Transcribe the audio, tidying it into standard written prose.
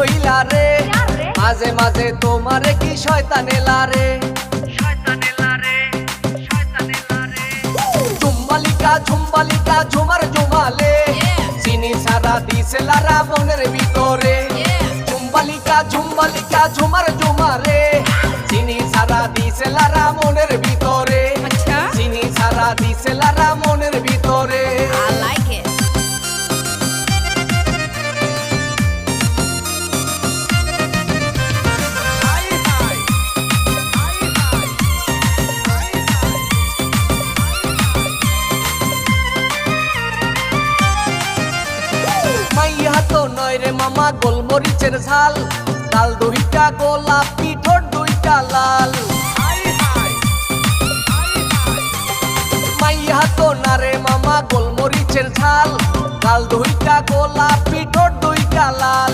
মহিলা রে মাঝে মাঝে তোমারে কি শয়তানে লারে ঝুম্বালিকা ঝুমার ঝুমালে চিনি সারা দিছে লারা মনের ভিতরে ঝুম্বালিকা ঝুমার ঝুমারে চিনি সারা দিছে লারা মনের ভিতরে চিনি সারা দিছে লারা মনের ভিতরে মাইয়া তো নয় রে মামা গোলমরিচের ঝাল লাল দুইটা গোলাপি ঠোঁট দুইটা লাল মাইয়া তো না রে মামা গোলমরিচের ঝাল লাল দুইটা গোলাপি ঠোঁট দুইটা লাল